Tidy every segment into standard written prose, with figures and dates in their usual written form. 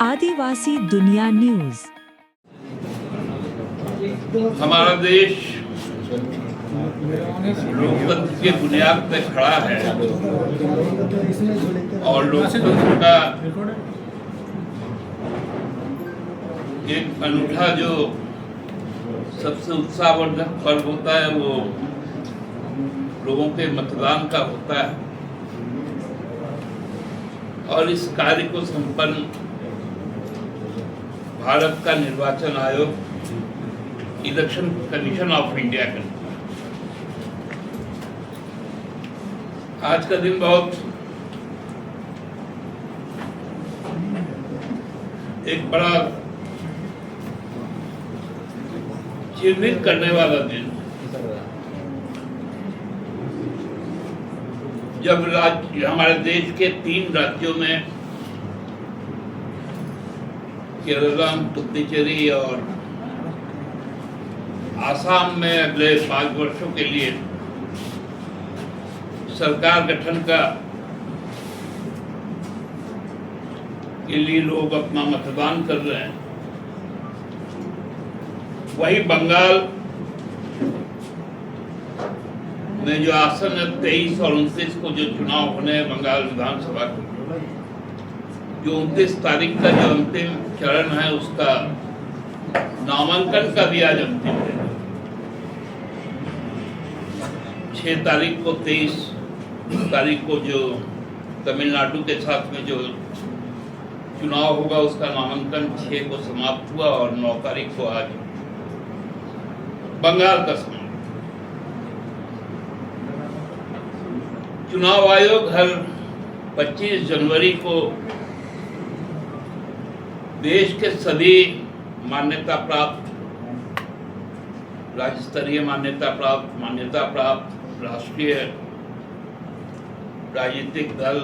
आदिवासी दुनिया न्यूज। हमारा देश लोकतंत्र के बुनियाद पे खड़ा है और लोकतंत्र का एक अनूठा जो सबसे उत्साहवर्धक पर्व होता है वो लोगों के मतदान का होता है। और इस कार्य को संपन्न भारत का निर्वाचन आयोग इलेक्शन कमीशन ऑफ इंडिया करता है। आज का दिन बहुत एक बड़ा चिन्हित करने वाला दिन, जब हमारे देश के 3 राज्यों में केरल, पुडुचेरी और आसाम में अगले 5 वर्षों के लिए सरकार गठन के लिए लोग अपना मतदान कर रहे हैं। वही बंगाल में जो आसन 23 और 29 को जो चुनाव होने हैं बंगाल विधानसभा के, जो 29 तारीख का जो अंतिम चरण है उसका नामांकन का भी आज अंतिम है। 6 तारीख को 23 तारीख को जो तमिलनाडु के साथ में जो चुनाव होगा उसका नामांकन 6 को समाप्त हुआ और 9 तारीख को आज बंगाल का समाप्त। चुनाव आयोग हर 25 जनवरी को देश के सभी मान्यता प्राप्त, राज्य स्तरीय मान्यता प्राप्त राष्ट्रीय राजनीतिक दल,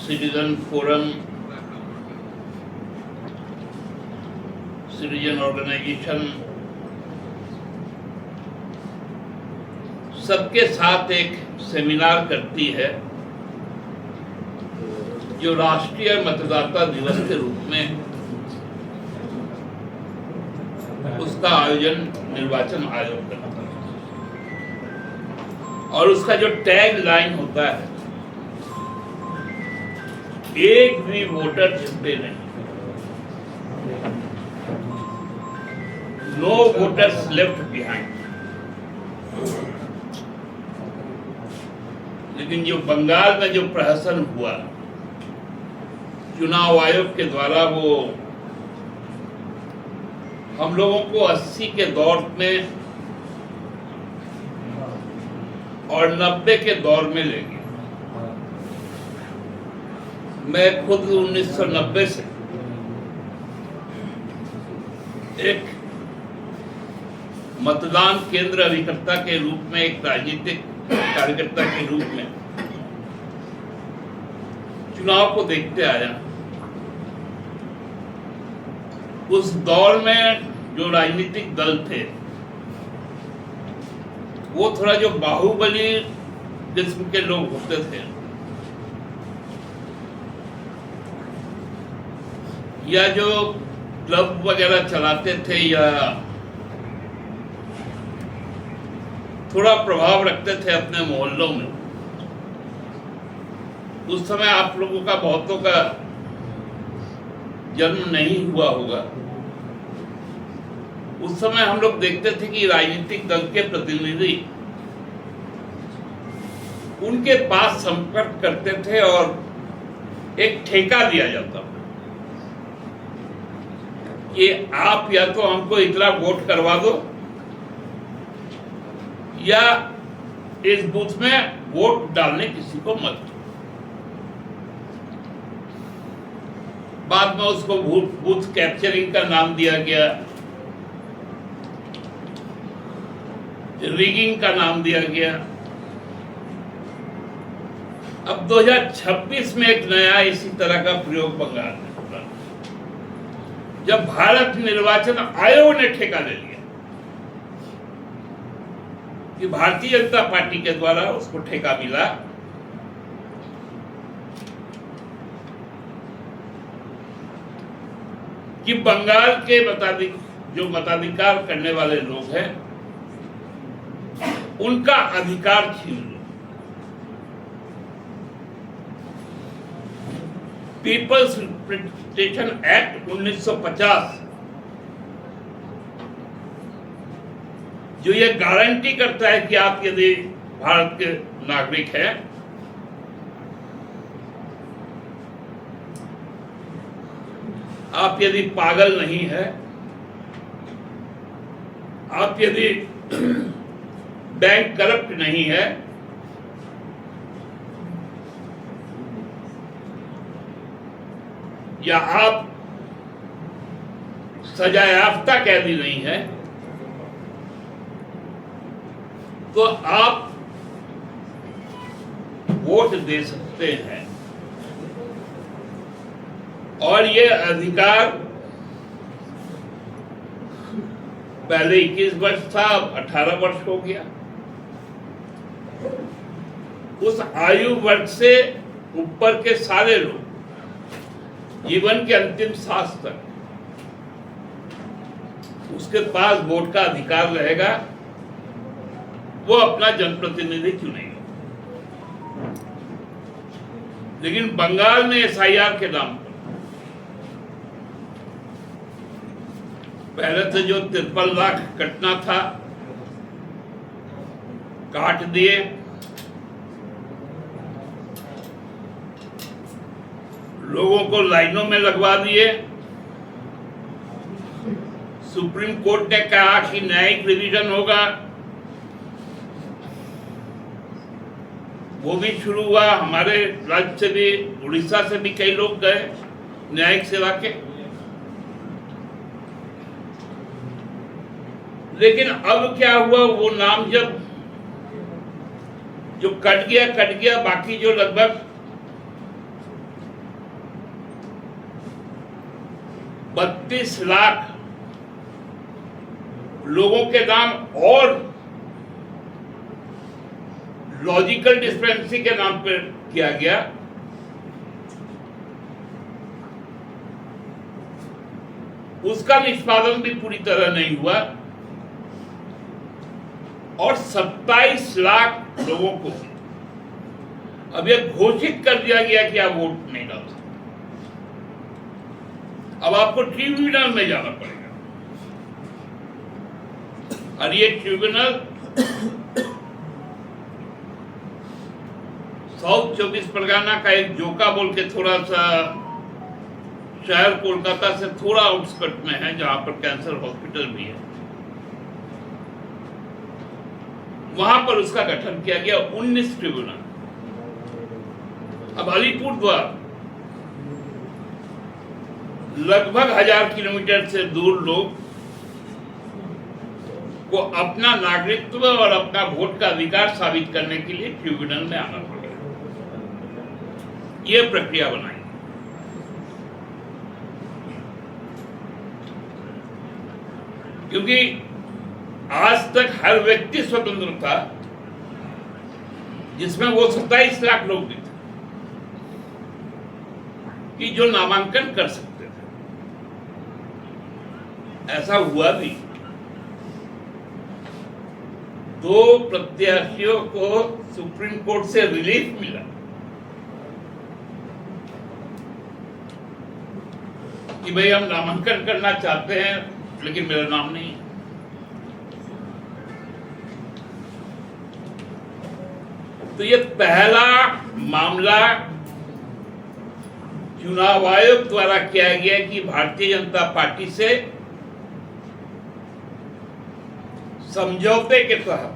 सिटीजन फोरम, सिटीजन ऑर्गेनाइजेशन, सबके साथ एक सेमिनार करती है जो राष्ट्रीय मतदाता दिवस के रूप में उसका आयोजन निर्वाचन आयोग करता है। और उसका जो टैग लाइन होता है, एक भी वोटर छूटे नहीं, नो वोटर्स लेफ्ट बिहाइंड। लेकिन जो बंगाल में जो प्रहसन हुआ चुनाव आयोग के द्वारा, वो हम लोगों को 80 के दौर में और 90 के दौर में ले गया। मैं खुद 1990 से एक मतदान केंद्र अभिकर्ता के रूप में, एक राजनीतिक कार्यकर्ता के रूप में चुनाव को देखते आया। उस दौर में जो राजनीतिक दल थे वो थोड़ा जो बाहुबली किस्म के लोग होते थे, या जो क्लब वगैरह चलाते थे या थोड़ा प्रभाव रखते थे अपने मोहल्लों में। उस समय आप लोगों का, बहुतों का जन्म नहीं हुआ होगा। उस समय हम लोग देखते थे कि राजनीतिक दल के प्रतिनिधि उनके पास संपर्क करते थे और एक ठेका दिया जाता था कि आप या तो हमको इतना वोट करवा दो या इस बूथ में वोट डालने किसी को मत दो। बाद में उसको बूथ कैप्चरिंग का नाम दिया गया, रिगिंग का नाम दिया गया। अब 2026 में एक नया इसी तरह का प्रयोग बंगाल में हुआ, जब भारत निर्वाचन आयोग ने ठेका ले लिया कि भारतीय जनता पार्टी के द्वारा उसको ठेका मिला कि बंगाल के जो मताधिकार करने वाले लोग हैं उनका अधिकार छीन लो। पीपल्स रिप्रेजेंटेशन एक्ट 1950 जो ये गारंटी करता है कि आप यदि भारत के नागरिक हैं, आप यदि पागल नहीं है, आप यदि बैंक करप्ट नहीं है, या आप सजायाफ्ता कैदी नहीं है, तो आप वोट दे सकते हैं। और ये अधिकार पहले 21 वर्ष था, अब 18 वर्ष हो गया। उस आयु वर्ग से ऊपर के सारे लोग जीवन के अंतिम सांस तक उसके पास वोट का अधिकार रहेगा, वो अपना जनप्रतिनिधि चुनेगा। लेकिन बंगाल में एसआईआर के नाम पर पहले से जो 53 लाख कटना था काट दिए। लोगों को लाइनों में लगवा दिए। सुप्रीम कोर्ट ने कहा कि न्यायिक रिवीजन होगा, वो भी शुरू हुआ। हमारे राज्य से भी, उड़ीसा से भी कई लोग गए न्यायिक सेवा के। लेकिन अब क्या हुआ, वो नाम जब जो कट गया, बाकी जो लगभग 32 लाख लोगों के नाम और लॉजिकल डिस्पेंसी के नाम पर किया गया। उसका निष्पादन भी पूरी तरह नहीं हुआ और 27 लाख लोगों को अब यह घोषित कर दिया गया कि आप वोट नहीं डाल सकते। अब आपको ट्रिब्यूनल में जाना पड़ेगा और ये ट्रिब्यूनल साउथ 24 परगना का एक जोका बोल के थोड़ा सा शहर कोलकाता से थोड़ा आउटस्कर्ट में है, जहां पर कैंसर हॉस्पिटल भी है, वहां पर उसका गठन किया गया 19 ट्रिब्यूनल। अब अलीपुरद्वार लगभग 1000 किलोमीटर से दूर लोग को अपना नागरिकत्व और अपना वोट का अधिकार साबित करने के लिए ट्रिब्यूनल में आना पड़ेगा। यह प्रक्रिया बनाई। क्योंकि आज तक हर व्यक्ति स्वतंत्र था, जिसमें वो 27 लाख लोग भी थे कि जो नामांकन कर सकते थे। ऐसा हुआ भी। 2 प्रत्याशियों को सुप्रीम कोर्ट से रिलीफ मिला कि भाई हम नामांकन करना चाहते हैं लेकिन मेरा नाम नहीं है। तो ये पहला मामला चुनाव आयोग द्वारा किया गया कि भारतीय जनता पार्टी से समझौते के तहत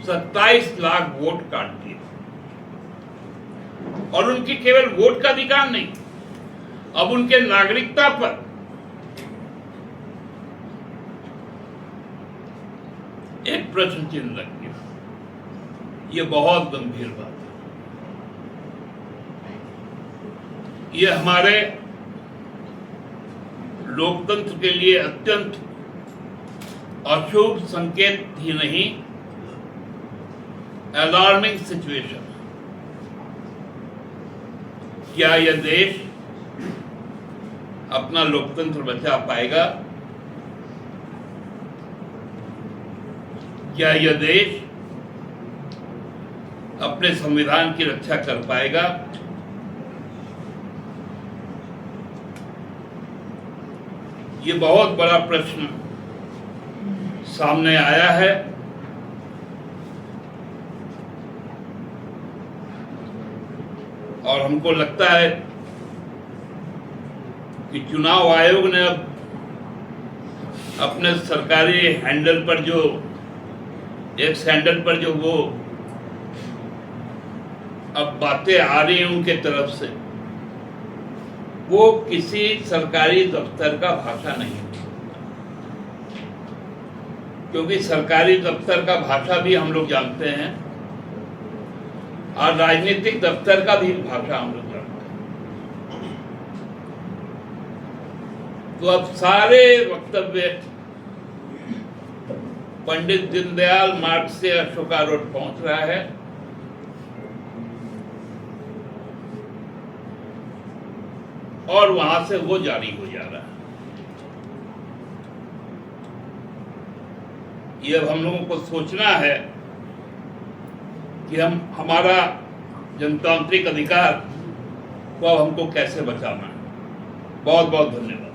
27 लाख वोट काट दिए और उनकी केवल वोट का अधिकार नहीं, अब उनके नागरिकता पर एक प्रश्न चिन्ह लग गया। ये बहुत गंभीर बात है। ये हमारे लोकतंत्र के लिए अत्यंत अशुभ संकेत ही नहीं, अलार्मिंग सिचुएशन। क्या यह देश अपना लोकतंत्र बचा पाएगा? क्या यह देश अपने संविधान की रक्षा कर पाएगा? ये बहुत बड़ा प्रश्न सामने आया है। और हमको लगता है कि चुनाव आयोग ने अब अपने सरकारी हैंडल पर जो एक्स हैंडल पर जो वो अब बातें आ रही हैं उनके तरफ से, वो किसी सरकारी दफ्तर का भाषा नहीं, क्योंकि सरकारी दफ्तर का भाषा भी हम लोग जानते हैं और राजनीतिक दफ्तर का भी भाषा हम लोग जानते हैं। तो अब सारे वक्तव्य पंडित दीनदयाल मार्ग से अशोका रोड पहुंच रहा है और वहां से वो जारी हो जा रहा है। ये अब हम लोगों को सोचना है कि हम हमारा जनतांत्रिक अधिकार को अब हमको कैसे बचाना है। बहुत बहुत धन्यवाद।